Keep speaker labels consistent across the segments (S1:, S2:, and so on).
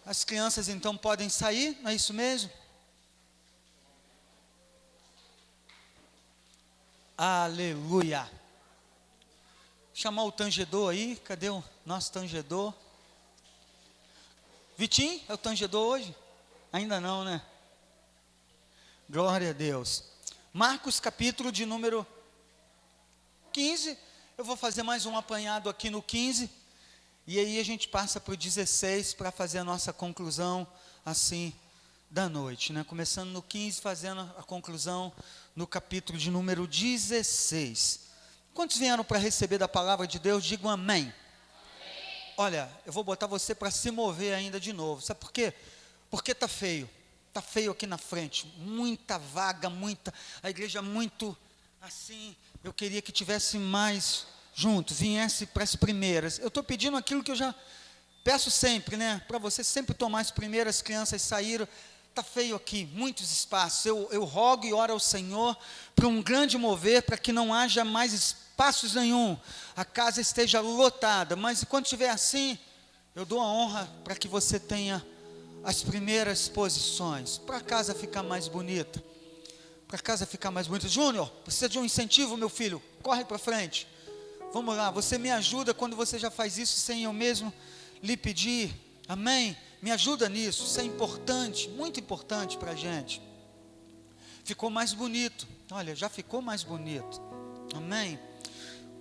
S1: As crianças então podem sair, não é isso mesmo? Aleluia. Chamar o tangedor aí, cadê o nosso tangedor? Vitinho, é o tangedor hoje? Ainda não, né? Glória a Deus. Marcos capítulo de número 15, eu vou fazer mais um apanhado aqui no 15, e aí a gente passa para o 16 para fazer a nossa conclusão assim da noite, né? Começando no 15, fazendo a conclusão no capítulo de número 16. Quantos vieram para receber da palavra de Deus? Digam amém. Amém. Olha, eu vou botar você para se mover ainda de novo, sabe por quê? Porque está feio aqui na frente, muita vaga, a igreja muito assim, eu queria que tivesse mais junto, viesse para as primeiras. Eu estou pedindo aquilo que eu já peço sempre, né? Para você sempre tomar as primeiras, crianças saíram, está feio aqui, muitos espaços. Eu rogo e oro ao Senhor para um grande mover, para que não haja mais espaços nenhum, a casa esteja lotada, mas quando estiver assim, eu dou a honra para que você tenha as primeiras posições, para a casa ficar mais bonita, Júnior, precisa de um incentivo, meu filho, corre para frente, vamos lá, você me ajuda quando você já faz isso sem eu mesmo lhe pedir, amém? Me ajuda nisso, isso é importante, muito importante para a gente. Ficou mais bonito, olha, já ficou mais bonito, amém?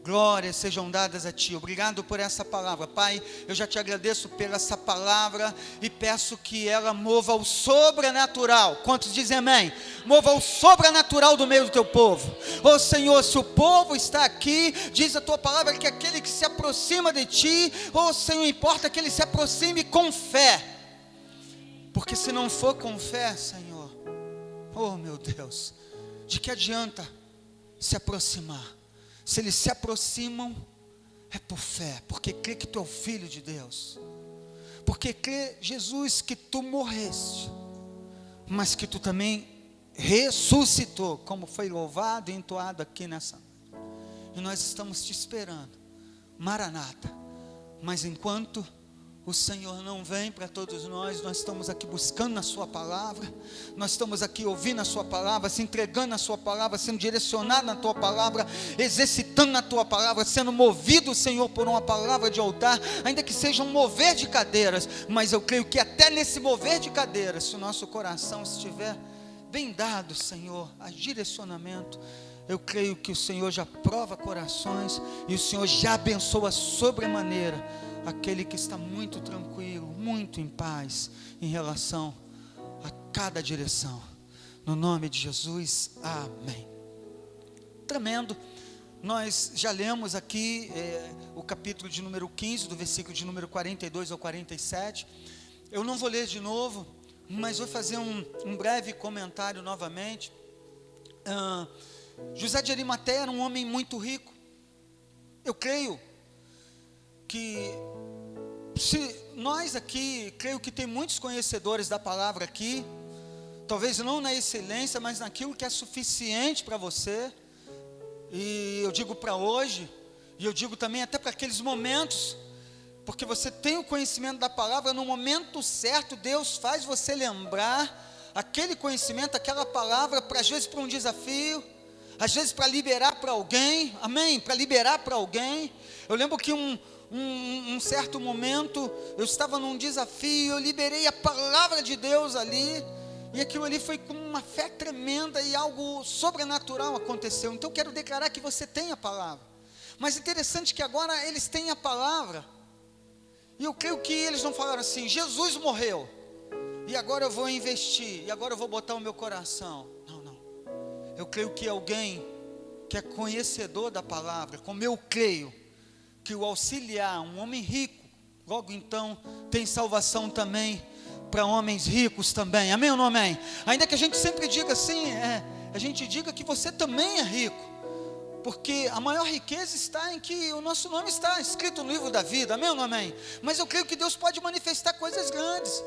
S1: Glórias sejam dadas a Ti, obrigado por essa palavra, Pai, eu já te agradeço por essa palavra, e peço que ela mova o sobrenatural, quantos dizem amém? Mova o sobrenatural do meio do Teu povo, ó Senhor, se o povo está aqui, diz a Tua palavra, que aquele que se aproxima de Ti, ó Senhor, importa que ele se aproxime com fé, porque se não for com fé, Senhor, oh meu Deus, de que adianta se aproximar? Se eles se aproximam, é por fé, porque crê que Tu é o Filho de Deus, porque crê, Jesus, que Tu morreste, mas que Tu também ressuscitou, como foi louvado e entoado aqui nessa noite, e nós estamos Te esperando, Maranata, mas enquanto o Senhor não vem para todos nós estamos aqui buscando na Sua palavra, nós estamos aqui ouvindo a Sua palavra, se entregando na Sua palavra, sendo direcionado na Tua palavra, exercitando na Tua palavra, sendo movido, Senhor, por uma palavra de altar, ainda que seja um mover de cadeiras, mas eu creio que até nesse mover de cadeiras, se o nosso coração estiver bem dado, Senhor, a direcionamento, eu creio que o Senhor já prova corações, e o Senhor já abençoa sobremaneira aquele que está muito tranquilo, muito em paz, em relação a cada direção, no nome de Jesus, amém. Tremendo, nós já lemos aqui o capítulo de número 15, do versículo de número 42 ao 47, eu não vou ler de novo, mas vou fazer um breve comentário novamente. José de Arimateia era um homem muito rico, eu creio que se nós aqui, creio que tem muitos conhecedores da palavra aqui, talvez não na excelência, mas naquilo que é suficiente para você, e eu digo para hoje, e eu digo também até para aqueles momentos, porque você tem o conhecimento da palavra, no momento certo, Deus faz você lembrar aquele conhecimento, aquela palavra, às vezes para um desafio, às vezes para liberar para alguém, amém? Para liberar para alguém. Eu lembro que um certo momento, eu estava num desafio, eu liberei a palavra de Deus ali, e aquilo ali foi com uma fé tremenda, e algo sobrenatural aconteceu. Então eu quero declarar que você tem a palavra, mas interessante que agora eles têm a palavra, e eu creio que eles não falaram assim, Jesus morreu, e agora eu vou investir, e agora eu vou botar o meu coração, não, eu creio que alguém que é conhecedor da palavra, como eu creio, que o auxiliar, um homem rico, logo então tem salvação também para homens ricos também, amém ou não amém? Ainda que a gente sempre diga assim, a gente diga que você também é rico, porque a maior riqueza está em que o nosso nome está escrito no livro da vida, amém ou não amém? Mas eu creio que Deus pode manifestar coisas grandes,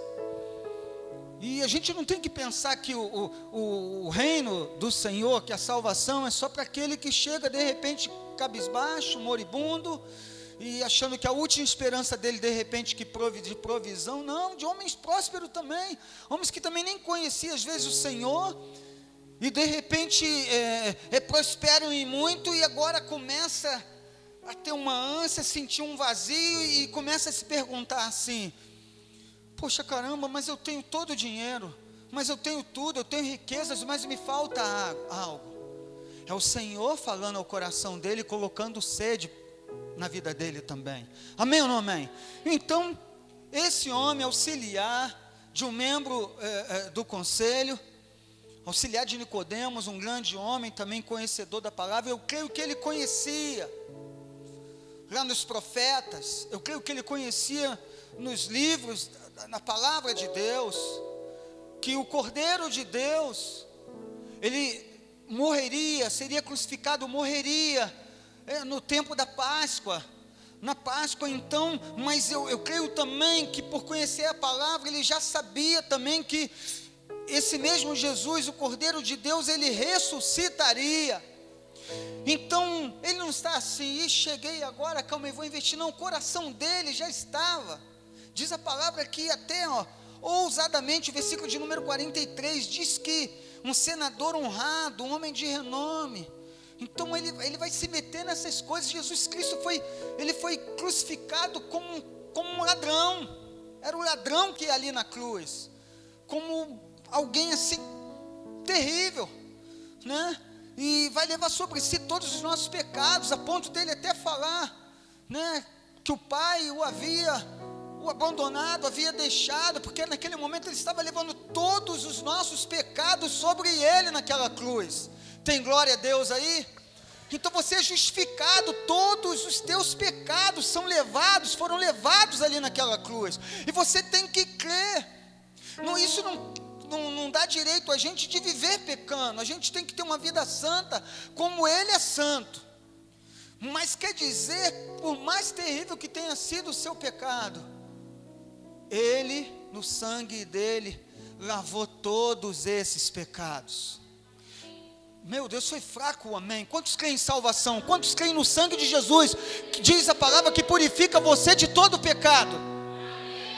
S1: e a gente não tem que pensar que o reino do Senhor, que a salvação é só para aquele que chega de repente cabisbaixo, moribundo, e achando que a última esperança dele, de repente, de provisão, não, de homens prósperos também, homens que também nem conheciam às vezes o Senhor, e de repente prosperam em muito, e agora começa a ter uma ânsia, sentir um vazio, e começa a se perguntar assim: poxa caramba, mas eu tenho todo o dinheiro, mas eu tenho tudo, eu tenho riquezas, mas me falta algo. É o Senhor falando ao coração dele, colocando sede na vida dele também. Amém ou não amém? Então, esse homem, auxiliar de um membro do conselho, auxiliar de Nicodemos, um grande homem, também conhecedor da palavra, eu creio que ele conhecia lá nos profetas, eu creio que ele conhecia nos livros, na palavra de Deus, que o Cordeiro de Deus, ele morreria, seria crucificado, morreria no tempo da Páscoa, na Páscoa então, mas eu creio também que por conhecer a palavra, ele já sabia também que esse mesmo Jesus, o Cordeiro de Deus, ele ressuscitaria. Então, ele não está assim, cheguei agora, calma aí, vou investir, não, o coração dele já estava, diz a palavra aqui até, ousadamente, o versículo de número 43, diz que um senador honrado, um homem de renome, então ele vai se meter nessas coisas. Jesus Cristo ele foi crucificado como um ladrão, era o ladrão que ia ali na cruz, como alguém assim, terrível, né? E vai levar sobre si todos os nossos pecados, a ponto dele até falar, né, que o Pai o abandonado, havia deixado, porque naquele momento ele estava levando todos os nossos pecados sobre ele naquela cruz. Tem glória a Deus aí? Então você é justificado, todos os teus pecados foram levados ali naquela cruz, e você tem que crer. Isso não dá direito a gente de viver pecando, a gente tem que ter uma vida santa, como ele é santo. Mas quer dizer, por mais terrível que tenha sido o seu pecado, ele, no sangue dele, lavou todos esses pecados. Meu Deus, foi fraco, amém? Quantos creem em salvação? Quantos creem no sangue de Jesus, que diz a palavra que purifica você de todo pecado?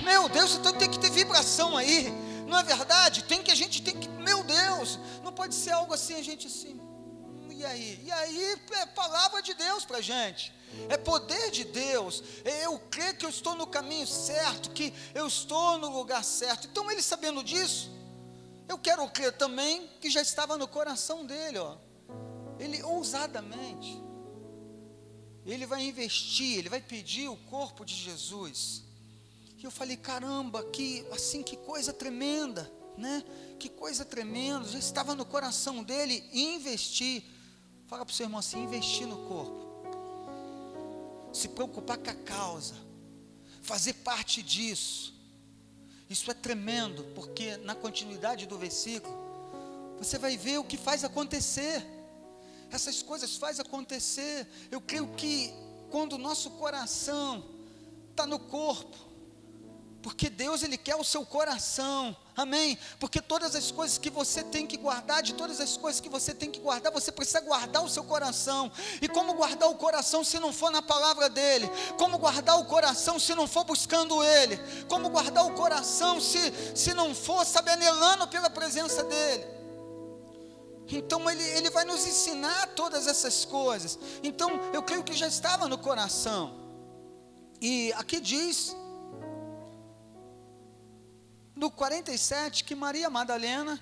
S1: Meu Deus, então tem que ter vibração aí, não é verdade? A gente tem que, meu Deus, não pode ser algo assim, a gente assim, e aí é palavra de Deus para a gente, é poder de Deus, eu creio que eu estou no caminho certo, que eu estou no lugar certo. Então ele, sabendo disso, eu quero crer também que já estava no coração dele, ele ousadamente, ele vai investir, ele vai pedir o corpo de Jesus. E eu falei, caramba, que coisa tremenda, né? Que coisa tremenda, já estava no coração dele investir. Fala para o seu irmão assim, investir no corpo, se preocupar com a causa, fazer parte disso. Isso é tremendo, porque na continuidade do versículo, você vai ver o que faz acontecer. Essas coisas fazem acontecer. Eu creio que quando o nosso coração está no corpo, porque Deus, ele quer o seu coração, amém? Porque todas as coisas que você tem que guardar, de todas as coisas que você tem que guardar, você precisa guardar o seu coração. E como guardar o coração se não for na palavra dele? Como guardar o coração se não for buscando ele? Como guardar o coração se não for, sabe, anelando pela presença dele? Então ele vai nos ensinar todas essas coisas. Então eu creio que já estava no coração. E aqui diz no 47, que Maria Madalena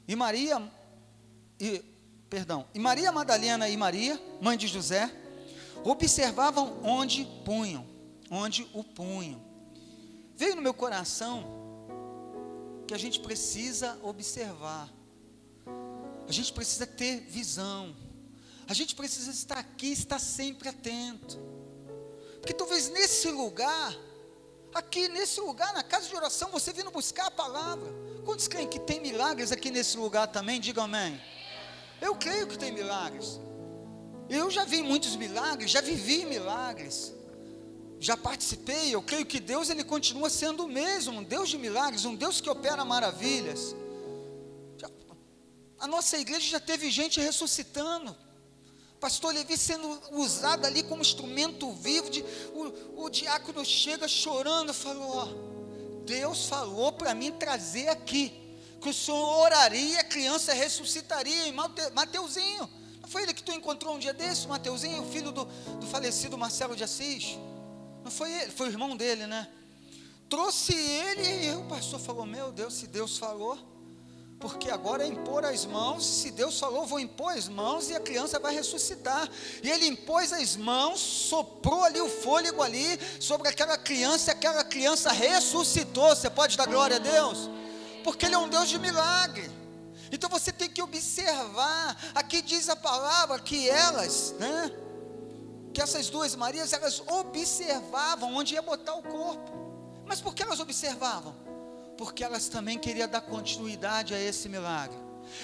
S1: e Maria Madalena e Maria, mãe de José, observavam onde o punham. Veio no meu coração que a gente precisa observar, a gente precisa ter visão, a gente precisa estar aqui, estar sempre atento, porque talvez nesse lugar, aqui nesse lugar, na casa de oração, você vindo buscar a palavra. Quantos creem que tem milagres aqui nesse lugar também? Diga amém. Eu creio que tem milagres. Eu já vi muitos milagres, já vivi milagres, já participei. Eu creio que Deus, ele continua sendo o mesmo, um Deus de milagres, um Deus que opera maravilhas. A nossa igreja já teve gente ressuscitando. pastor Levi sendo usado ali como instrumento vivo, o diácono chega chorando, falou, ó, Deus falou para mim trazer aqui, que o senhor oraria, a criança ressuscitaria, em Mateuzinho, não foi ele que tu encontrou um dia desse, Mateuzinho, o filho do falecido Marcelo de Assis, não foi ele, foi o irmão dele, né, trouxe ele, e o pastor falou, meu Deus, se Deus falou, porque agora é impor as mãos, se Deus falou, vou impor as mãos e a criança vai ressuscitar, e ele impôs as mãos, soprou ali o fôlego ali, sobre aquela criança, e aquela criança ressuscitou. Você pode dar glória a Deus? Porque Ele é um Deus de milagre. Então você tem que observar, aqui diz a palavra, que elas, né, que essas duas Marias, elas observavam onde ia botar o corpo. Mas por que elas observavam? Porque elas também queriam dar continuidade a esse milagre,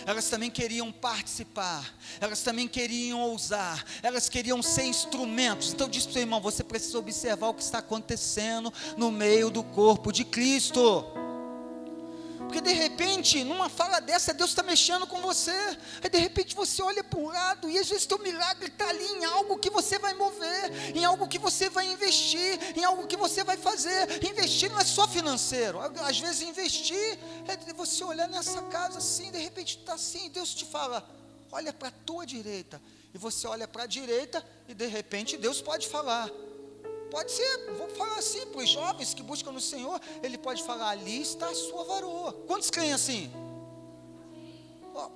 S1: elas também queriam participar, elas também queriam ousar, elas queriam ser instrumentos. Então diz para o seu irmão, você precisa observar o que está acontecendo no meio do corpo de Cristo, porque de repente, numa fala dessa, Deus está mexendo com você, aí de repente você olha para o lado, e às vezes teu milagre está ali em algo que você vai mover, em algo que você vai investir, em algo que você vai fazer. Investir não é só financeiro, às vezes investir é você olhar nessa casa assim, de repente está assim, e Deus te fala, olha para a tua direita, e você olha para a direita, e de repente Deus pode falar, pode ser, vou falar assim para os jovens que buscam no Senhor, Ele pode falar, ali está a sua varoa. Quantos creem assim?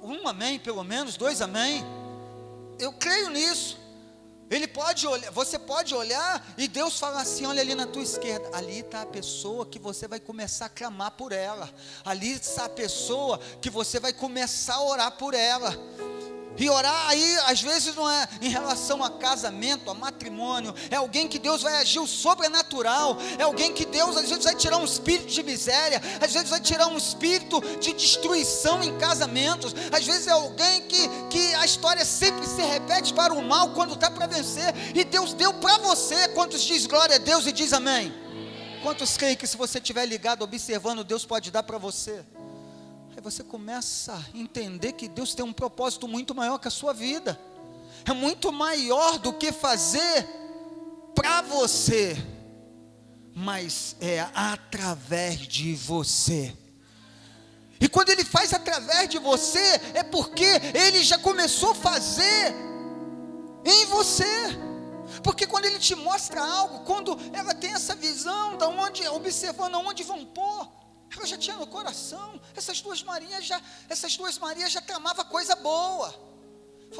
S1: Um amém, pelo menos, 2 amém. Eu creio nisso. Ele pode olhar, você pode olhar e Deus fala assim, olha ali na tua esquerda, ali está a pessoa que você vai começar a clamar por ela, ali está a pessoa que você vai começar a orar por ela. E orar aí, às vezes não é em relação a casamento, a matrimônio, é alguém que Deus vai agir o sobrenatural, é alguém que Deus às vezes vai tirar um espírito de miséria, às vezes vai tirar um espírito de destruição em casamentos, às vezes é alguém que a história sempre se repete para o mal quando está para vencer, e Deus deu para você. Quantos diz glória a Deus e diz amém? Quantos creem que se você estiver ligado, observando, Deus pode dar para você? Aí você começa a entender que Deus tem um propósito muito maior que a sua vida, é muito maior do que fazer para você, mas é através de você. E quando Ele faz através de você, é porque Ele já começou a fazer em você. Porque quando Ele te mostra algo, quando ela tem essa visão, observando aonde vão pôr, ela já tinha no coração, essas duas Marias já tramavam coisa boa.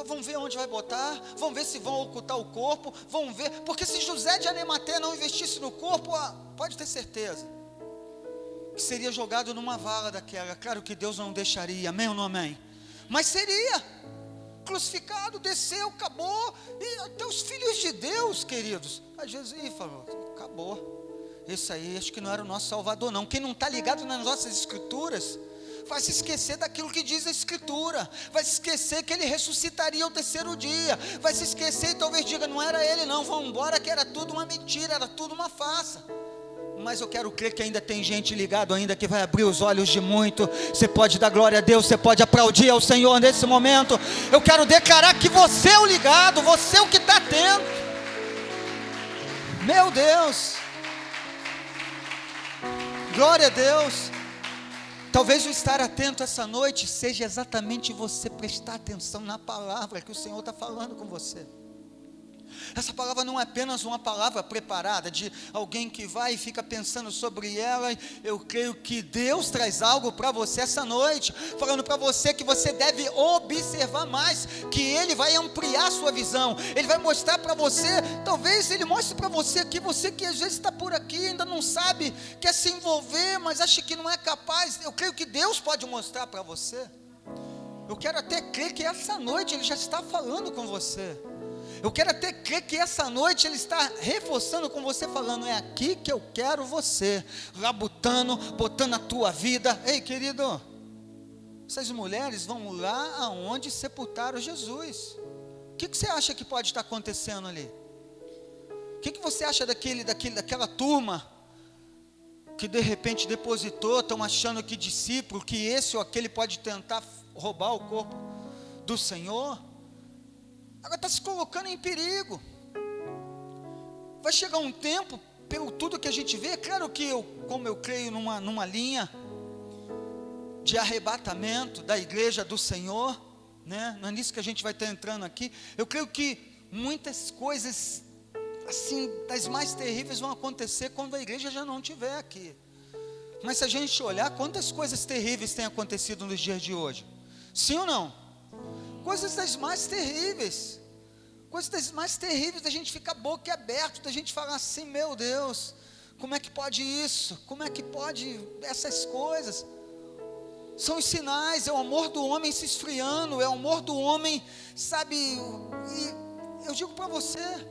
S1: Vamos ver onde vai botar, vamos ver se vão ocultar o corpo, vamos ver, porque se José de Arimateia não investisse no corpo, pode ter certeza que seria jogado numa vala daquela. Claro que Deus não deixaria, amém ou não amém? Mas seria crucificado, desceu, acabou. E até os filhos de Deus, queridos, às vezes falou, acabou. Esse aí acho que não era o nosso Salvador não. Quem não está ligado nas nossas escrituras vai se esquecer daquilo que diz a escritura, vai se esquecer que Ele ressuscitaria ao 3º dia, vai se esquecer e talvez diga, não era Ele não, vamos embora, que era tudo uma mentira, era tudo uma farsa. Mas eu quero crer que ainda tem gente ligado ainda, que vai abrir os olhos de muito. Você pode dar glória a Deus, você pode aplaudir ao Senhor nesse momento. Eu quero declarar que você é o ligado, você é o que está atento. Meu Deus, glória a Deus. Talvez o estar atento essa noite seja exatamente você prestar atenção na palavra que o Senhor está falando com você. Essa palavra não é apenas uma palavra preparada de alguém que vai e fica pensando sobre ela. Eu creio que Deus traz algo para você essa noite, falando para você que você deve observar mais, que Ele vai ampliar a sua visão, Ele vai mostrar para você, talvez Ele mostre para você que às vezes está por aqui, ainda não sabe, quer se envolver, mas acha que não é capaz. Eu creio que Deus pode mostrar para você. Eu quero até crer que essa noite Ele já está falando com você. Eu quero até crer que essa noite Ele está reforçando com você, falando, é aqui que eu quero você, labutando, botando a tua vida. Ei, querido, essas mulheres vão lá aonde sepultaram Jesus. O que você acha que pode estar acontecendo ali? O que você acha daquela turma que de repente depositou, estão achando que discípulo, que esse ou aquele pode tentar roubar o corpo do Senhor? Agora está se colocando em perigo. Vai chegar um tempo, pelo tudo que a gente vê, é claro que como eu creio numa linha de arrebatamento da igreja do Senhor, né? Não é nisso que a gente vai estar entrando aqui. Eu creio que muitas coisas, assim, das mais terríveis vão acontecer quando a igreja já não estiver aqui. Mas se a gente olhar, quantas coisas terríveis têm acontecido nos dias de hoje? Sim ou não? Coisas das mais terríveis. Coisas das mais terríveis, da gente ficar boca aberta, da gente falar assim, meu Deus, como é que pode isso? Como é que pode essas coisas? São os sinais, é o amor do homem se esfriando, é o amor do homem, sabe? E eu digo para você,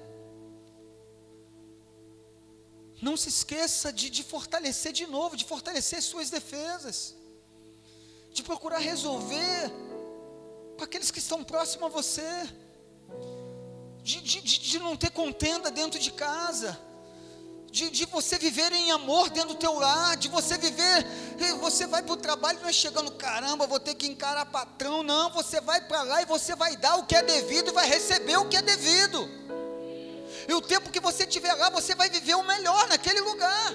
S1: não se esqueça de fortalecer de novo, de fortalecer suas defesas, de procurar resolver com aqueles que estão próximos a você, de não ter contenda dentro de casa, de você viver em amor dentro do teu lar, de você viver, você vai para o trabalho, não é chegando, caramba, vou ter que encarar patrão, não, você vai para lá e você vai dar o que é devido e vai receber o que é devido, e o tempo que você estiver lá, você vai viver o melhor naquele lugar,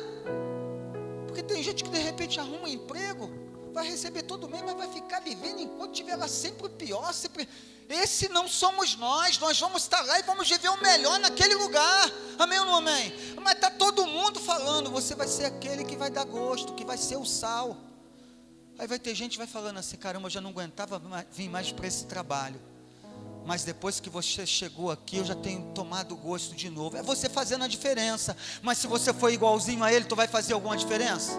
S1: porque tem gente que de repente arruma um emprego, vai receber todo mês, mas vai ficar vivendo enquanto estiver lá sempre o pior, sempre. Esse não somos nós vamos estar lá e vamos viver o melhor naquele lugar, amém ou não amém? Mas está todo mundo falando, você vai ser aquele que vai dar gosto, que vai ser o sal. Aí vai ter gente que vai falando assim, caramba, eu já não aguentava vir mais para esse trabalho, mas depois que você chegou aqui, eu já tenho tomado gosto de novo. É você fazendo a diferença, mas se você for igualzinho a ele, tu vai fazer alguma diferença?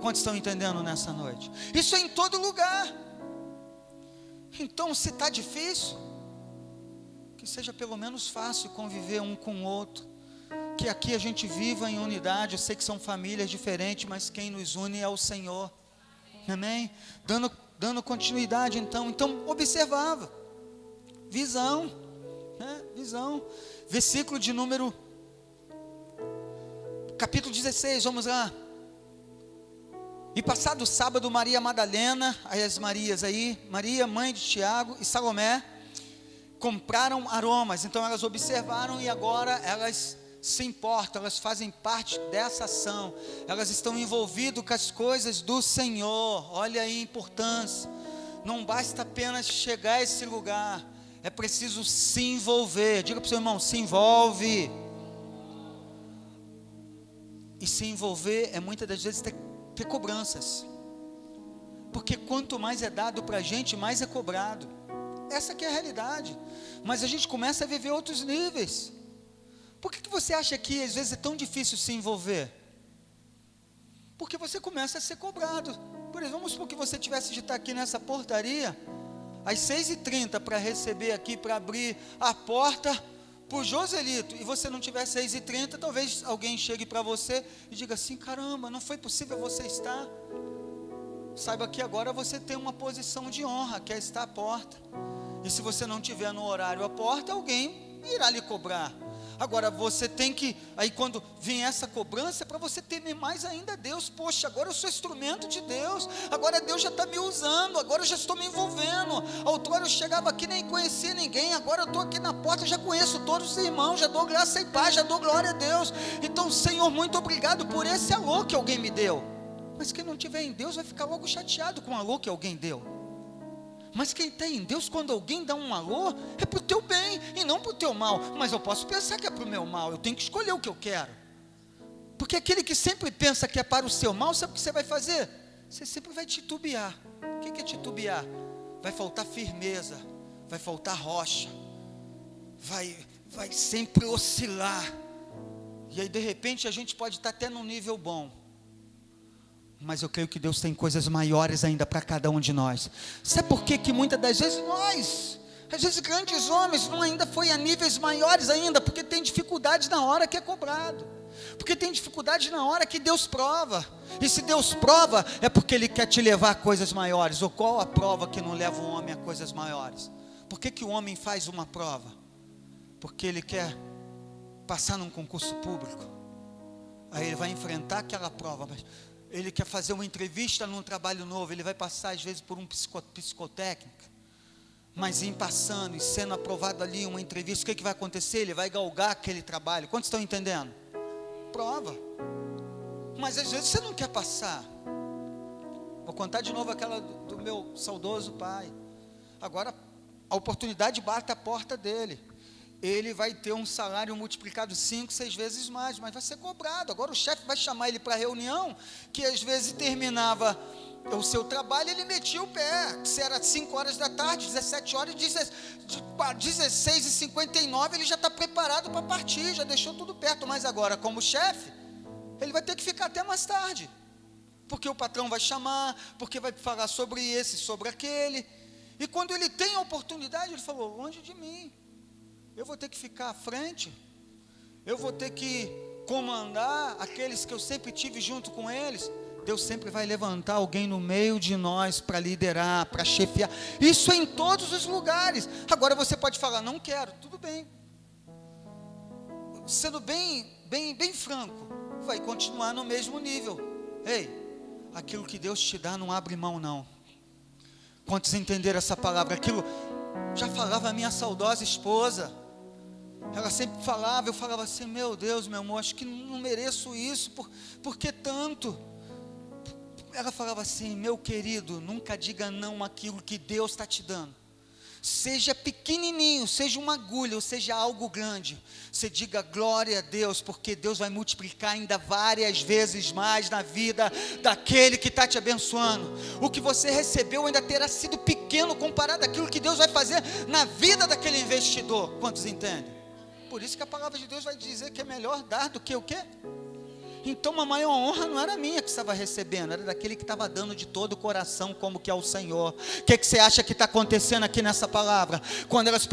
S1: Quantos estão entendendo nessa noite? Isso é em todo lugar. Então, se está difícil, que seja pelo menos fácil conviver um com o outro, que aqui a gente viva em unidade. Eu sei que são famílias diferentes, mas quem nos une é o Senhor, amém? Dando continuidade, então observava, visão, né? Visão, versículo de número, capítulo 16, vamos lá. E passado o sábado, Maria Madalena, aí as Marias aí, Maria, mãe de Tiago e Salomé, compraram aromas. Então elas observaram e agora elas se importam, elas fazem parte dessa ação, elas estão envolvidas com as coisas do Senhor. Olha aí a importância, não basta apenas chegar a esse lugar, é preciso se envolver. Diga para o seu irmão, se envolve. E se envolver é muitas das vezes ter cobranças, porque quanto mais é dado para a gente, mais é cobrado. Essa que é a realidade. Mas a gente começa a viver outros níveis. Por que você acha que às vezes é tão difícil se envolver? Porque você começa a ser cobrado. Por exemplo, vamos supor que você tivesse de estar aqui nessa portaria às 6h30 para receber aqui, para abrir a porta para o Joselito, e você não tiver 6h30, talvez alguém chegue para você e diga assim, caramba, não foi possível você estar. Saiba que agora você tem uma posição de honra, que é estar à porta, e se você não tiver no horário à porta, alguém irá lhe cobrar. Agora você tem que, aí quando vem essa cobrança, é para você temer mais ainda Deus. Poxa, agora eu sou instrumento de Deus, agora Deus já está me usando, agora eu já estou me envolvendo. Outrora eu chegava aqui, nem conhecia ninguém, agora eu estou aqui na porta, já conheço todos os irmãos, já dou graça e paz, já dou glória a Deus. Então, Senhor, muito obrigado por esse alô que alguém me deu. Mas quem não tiver em Deus vai ficar logo chateado com o alô que alguém deu. Mas quem está em Deus, quando alguém dá um alô, é para o teu bem e não para o teu mal. Mas eu posso pensar que é para o meu mal, eu tenho que escolher o que eu quero. Porque aquele que sempre pensa que é para o seu mal, sabe o que você vai fazer? Você sempre vai titubear. O que é titubear? Vai faltar firmeza, vai faltar rocha, vai sempre oscilar. E aí de repente a gente pode estar até num nível bom, mas eu creio que Deus tem coisas maiores ainda para cada um de nós. Sabe por que muitas das vezes às vezes grandes homens não ainda foi a níveis maiores ainda? Porque tem dificuldade na hora que é cobrado, porque tem dificuldade na hora que Deus prova. E se Deus prova, é porque Ele quer te levar a coisas maiores. Ou qual a prova que não leva o homem a coisas maiores? Por que o homem faz uma prova? Porque ele quer passar num concurso público, aí ele vai enfrentar aquela prova, mas ele quer fazer uma entrevista num trabalho novo, ele vai passar às vezes por um psicotécnico, Mas em passando e sendo aprovado ali uma entrevista, o que vai acontecer? Ele vai galgar aquele trabalho. Quantos estão entendendo? Prova. Mas às vezes você não quer passar. Vou contar de novo aquela do meu saudoso pai. Agora a oportunidade bate a porta dele. Ele vai ter um salário multiplicado 5, 6 vezes mais, mas vai ser cobrado. Agora o chefe vai chamar ele para reunião, que às vezes terminava o seu trabalho, ele metia o pé. Se era 5 horas da tarde, 17 horas, 16h59, ele já está preparado para partir, já deixou tudo perto. Mas agora, como chefe, ele vai ter que ficar até mais tarde, porque o patrão vai chamar, porque vai falar sobre esse, sobre aquele. E quando ele tem a oportunidade, ele falou: longe de mim, eu vou ter que ficar à frente, eu vou ter que comandar aqueles que eu sempre tive junto com eles. Deus sempre vai levantar alguém no meio de nós para liderar, para chefiar. Isso é em todos os lugares. Agora você pode falar: não quero, tudo bem. Sendo bem franco, vai continuar no mesmo nível. Ei, aquilo que Deus te dá não abre mão não. Quantos entenderam essa palavra? Aquilo já falava a minha saudosa esposa. Ela sempre falava, eu falava assim: meu Deus, meu amor, acho que não mereço isso, por que tanto? Ela falava assim: meu querido, nunca diga não àquilo que Deus está te dando. Seja pequenininho, seja uma agulha, ou seja algo grande, você diga glória a Deus, porque Deus vai multiplicar ainda várias vezes mais na vida daquele que está te abençoando. O que você recebeu ainda terá sido pequeno comparado àquilo que Deus vai fazer na vida daquele investidor. Quantos entendem? Por isso que a palavra de Deus vai dizer que é melhor dar do que o quê? Então a maior honra não era minha que estava recebendo, era daquele que estava dando de todo o coração, como que é o Senhor. O que você acha que está acontecendo aqui nessa palavra? Quando elas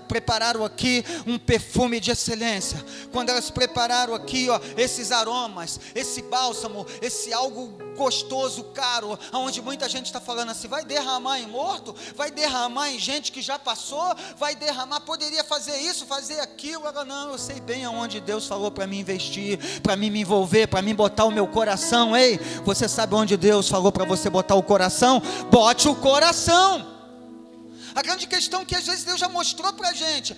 S1: prepararam aqui um perfume de excelência, quando elas prepararam aqui esses aromas, esse bálsamo, esse algo gostoso, caro, onde muita gente está falando assim: vai derramar em morto, vai derramar em gente que já passou, vai derramar, poderia fazer isso, fazer aquilo. Ela: não, eu sei bem aonde Deus falou para mim investir, para mim me envolver, para mim botar o meu coração. Ei, você sabe onde Deus falou para você botar o coração? Bote o coração. A grande questão é que às vezes Deus já mostrou para a gente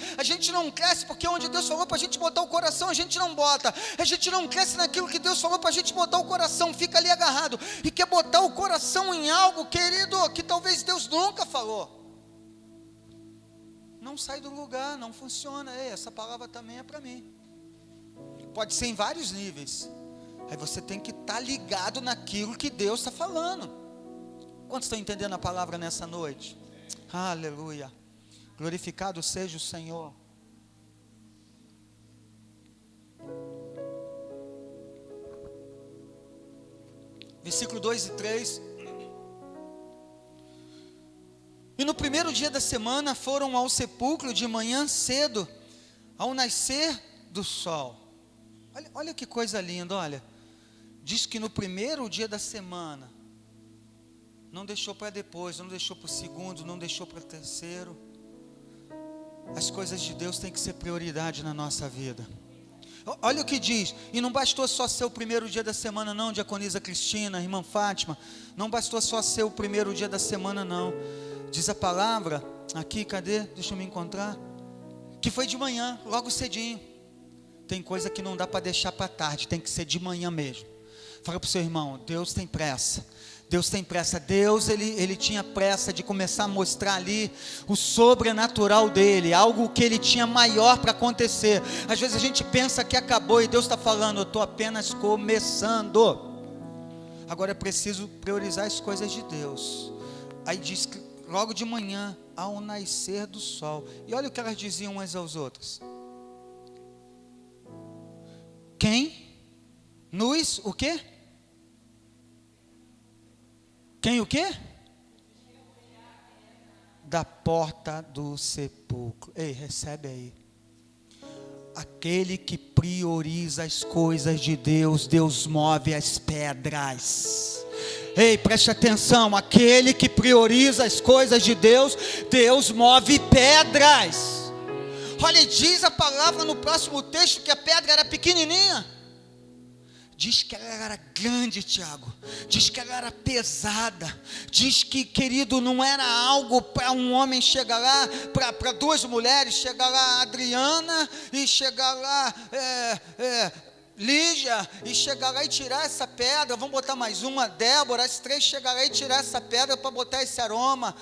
S1: não cresce porque onde Deus falou para a gente botar o coração, a gente não bota. A gente não cresce naquilo que Deus falou para a gente botar o coração, fica ali agarrado, e quer botar o coração em algo, querido, que talvez Deus nunca falou. Não sai do lugar, não funciona. Ei, essa palavra também é para mim. Pode ser em vários níveis. Aí você tem que estar ligado naquilo que Deus está falando. Quantos estão entendendo a palavra nessa noite? Aleluia. Glorificado seja o Senhor. Versículo 2 e 3. E no primeiro dia da semana foram ao sepulcro de manhã cedo, ao nascer do sol. Olha que coisa linda, olha. Diz que no primeiro dia da semana, não deixou para depois, não deixou para o segundo, não deixou para o terceiro. As coisas de Deus têm que ser prioridade na nossa vida. Olha o que diz: e não bastou só ser o primeiro dia da semana não, diaconisa Cristina, irmã Fátima, não bastou só ser o primeiro dia da semana não. Diz a palavra, aqui, cadê? Deixa eu me encontrar. Que foi de manhã, logo cedinho. Tem coisa que não dá para deixar para tarde, tem que ser de manhã mesmo. Fala para o seu irmão: Deus tem pressa. Deus tem pressa. Deus, ele tinha pressa de começar a mostrar ali o sobrenatural dele, algo que ele tinha maior para acontecer. Às vezes a gente pensa que acabou e Deus está falando: eu estou apenas começando. Agora é preciso priorizar as coisas de Deus. Aí diz que logo de manhã, ao nascer do sol. E olha o que elas diziam umas aos outros. Quem nos, o quê? Quem o quê? Da porta do sepulcro. Ei, recebe aí. Aquele que prioriza as coisas de Deus, Deus move as pedras. Ei, preste atenção. Aquele que prioriza as coisas de Deus, Deus move pedras. Olha, diz a palavra no próximo texto que a pedra era pequenininha. Diz que ela era grande, Tiago. Diz que ela era pesada. Diz que, querido, não era algo para um homem chegar lá, para duas mulheres, chegar lá Adriana e chegar lá Lígia, e chegar lá e tirar essa pedra. Vamos botar mais uma, Débora. As três chegar lá e tirar essa pedra para botar esse aroma,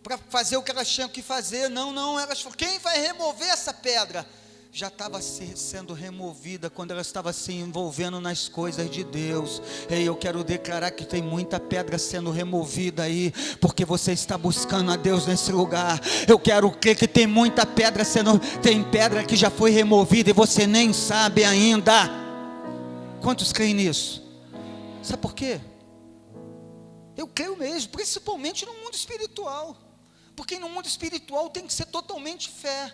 S1: para fazer o que elas tinham que fazer. Não, elas falaram, quem vai remover essa pedra? Já estava sendo removida quando ela estava se envolvendo nas coisas de Deus. Ei, eu quero declarar que tem muita pedra sendo removida aí, porque você está buscando a Deus nesse lugar. Eu quero crer que tem muita pedra tem pedra que já foi removida e você nem sabe ainda. Quantos creem nisso? Sabe por quê? Eu creio mesmo, principalmente no mundo espiritual, porque no mundo espiritual tem que ser totalmente fé.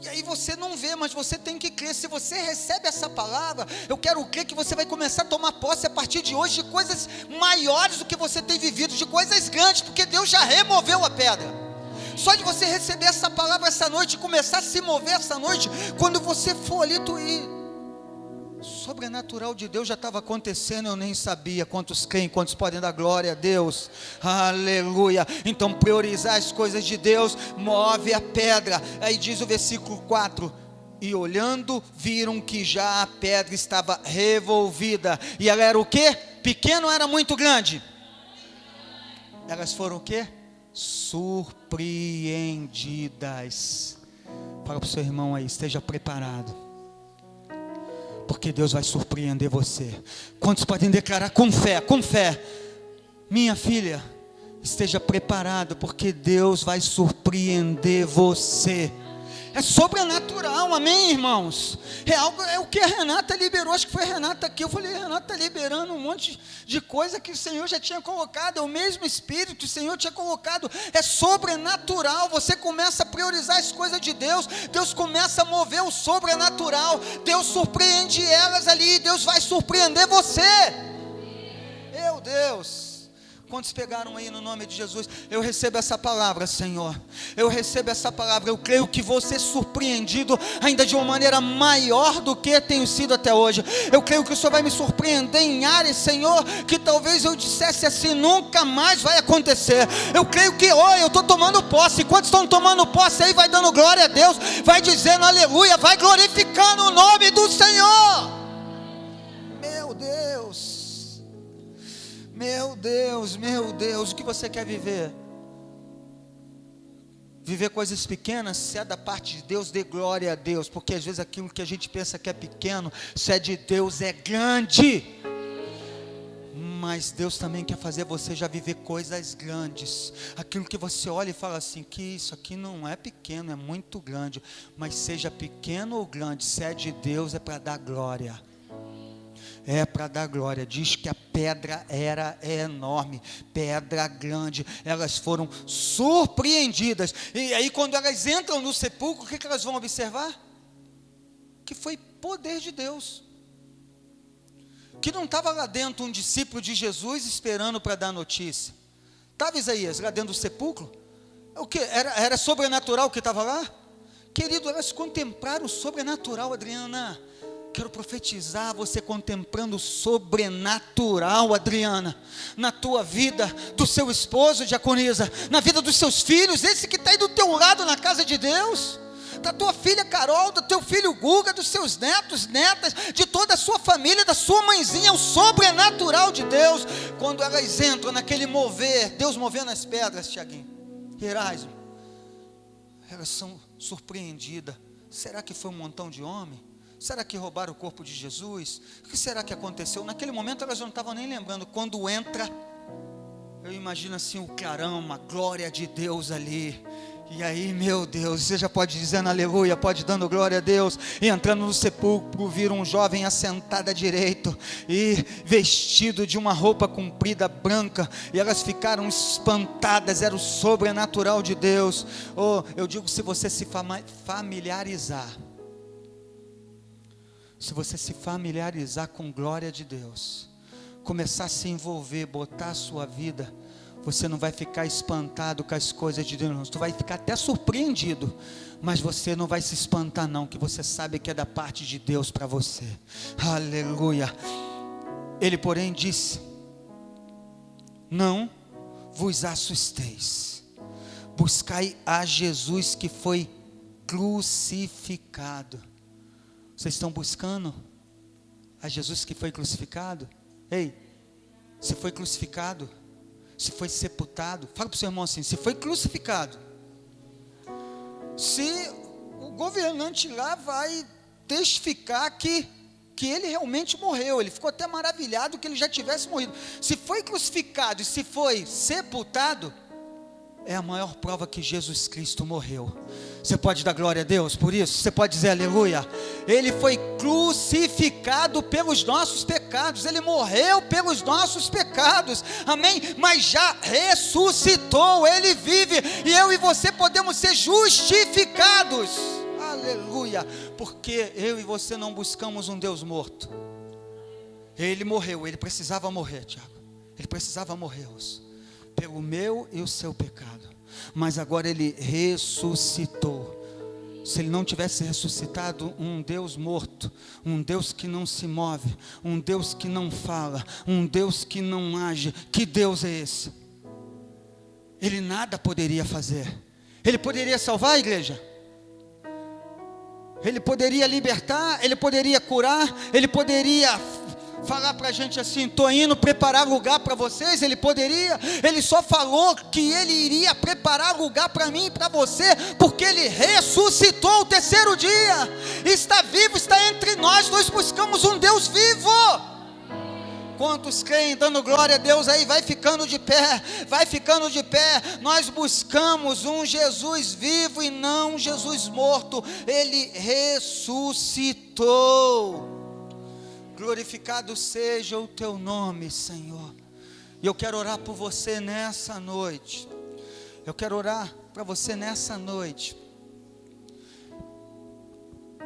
S1: E aí você não vê, mas você tem que crer. Se você recebe essa palavra, eu quero crer que você vai começar a tomar posse a partir de hoje de coisas maiores do que você tem vivido, de coisas grandes, porque Deus já removeu a pedra. Só de você receber essa palavra essa noite, começar a se mover essa noite, quando você for ali, sobrenatural de Deus já estava acontecendo, eu nem sabia. Quantos creem, quantos podem dar glória a Deus? Aleluia. Então priorizar as coisas de Deus move a pedra. Aí diz o versículo 4: e olhando viram que já a pedra estava revolvida. E ela era o quê? Pequena ou era muito grande? Elas foram o quê? Surpreendidas. Fala para o seu irmão aí, esteja preparado, porque Deus vai surpreender você. Quantos podem declarar com fé? Com fé. Minha filha, esteja preparado, porque Deus vai surpreender você. É sobrenatural, amém, irmãos? É o que a Renata liberou. Acho que foi a Renata aqui. Eu falei, Renata está liberando um monte de coisa que o Senhor já tinha colocado. É o mesmo Espírito que o Senhor tinha colocado. É sobrenatural. Você começa a priorizar as coisas de Deus. Deus começa a mover o sobrenatural. Deus surpreende elas ali. Deus vai surpreender você. Meu Deus. Quantos pegaram aí no nome de Jesus? Eu recebo essa palavra, Senhor. Eu recebo essa palavra. Eu creio que vou ser surpreendido ainda de uma maneira maior do que tenho sido até hoje. Eu creio que o Senhor vai me surpreender em áreas, Senhor, que talvez eu dissesse assim, nunca mais vai acontecer. Eu creio que, eu estou tomando posse. Quantos estão tomando posse aí? Vai dando glória a Deus, vai dizendo aleluia, vai glorificando o nome do Senhor. Meu Deus. Meu Deus, o que você quer viver? Viver coisas pequenas? Se é da parte de Deus, dê glória a Deus, porque às vezes aquilo que a gente pensa que é pequeno, se é de Deus, é grande. Mas Deus também quer fazer você já viver coisas grandes. Aquilo que você olha e fala assim, que isso aqui não é pequeno, é muito grande. Mas seja pequeno ou grande, se é de Deus, é para dar glória. É para dar glória. Diz que a pedra era enorme, pedra grande. Elas foram surpreendidas. E aí quando elas entram no sepulcro, o que elas vão observar? Que foi poder de Deus. Que não estava lá dentro um discípulo de Jesus esperando para dar notícia. Estava Isaías lá dentro do sepulcro? O que? Era sobrenatural o que estava lá? Querido, elas contemplaram o sobrenatural, Adriana. Quero profetizar você contemplando o sobrenatural, Adriana, na tua vida, do seu esposo, diaconisa, na vida dos seus filhos, esse que está aí do teu lado na casa de Deus, da tua filha Carol, do teu filho Guga, dos seus netos, netas, de toda a sua família, da sua mãezinha, o sobrenatural de Deus, quando elas entram naquele mover, Deus movendo as pedras, Tiaguinho, Erasmo, elas são surpreendidas. Será que foi um montão de homem? Será que roubaram o corpo de Jesus? O que será que aconteceu? Naquele momento elas não estavam nem lembrando. Quando entra, eu imagino assim o clarão, uma glória de Deus ali. E aí, meu Deus, você já pode dizer aleluia, pode dando glória a Deus. E entrando no sepulcro, viram um jovem assentado à direita e vestido de uma roupa comprida branca. E elas ficaram espantadas, era o sobrenatural de Deus. Eu digo, se você se familiarizar, se você se familiarizar com glória de Deus, começar a se envolver, botar a sua vida, você não vai ficar espantado com as coisas de Deus, tu vai ficar até surpreendido, mas você não vai se espantar não, que você sabe que é da parte de Deus para você. Aleluia. Ele, porém, disse: não vos assusteis, buscai a Jesus que foi crucificado. Vocês estão buscando a Jesus que foi crucificado? Ei, se foi crucificado, se foi sepultado, fala para o seu irmão assim: se foi crucificado, se o governante lá vai testificar que ele realmente morreu, ele ficou até maravilhado que ele já tivesse morrido. Se foi crucificado e se foi sepultado, é a maior prova que Jesus Cristo morreu. Você pode dar glória a Deus por isso? Você pode dizer aleluia? Ele foi crucificado pelos nossos pecados, ele morreu pelos nossos pecados, amém? Mas já ressuscitou, ele vive, e eu e você podemos ser justificados, aleluia, porque eu e você não buscamos um Deus morto. Ele morreu, ele precisava morrer, Tiago, ele precisava morrer pelo meu e o seu pecado, mas agora ele ressuscitou. Se ele não tivesse ressuscitado, um Deus morto, um Deus que não se move, um Deus que não fala, um Deus que não age, que Deus é esse? Ele nada poderia fazer. Ele poderia salvar a igreja, ele poderia libertar, ele poderia curar, ele poderia falar para a gente assim: estou indo preparar lugar para vocês. Ele poderia, ele só falou que ele iria preparar lugar para mim e para você, porque ele ressuscitou ao terceiro dia, está vivo, está entre nós. Nós buscamos um Deus vivo. Quantos creem, dando glória a Deus aí? Vai ficando de pé, vai ficando de pé. Nós buscamos um Jesus vivo e não um Jesus morto. Ele ressuscitou. Glorificado seja o teu nome, Senhor. E eu quero orar por você nessa noite. Eu quero orar para você nessa noite.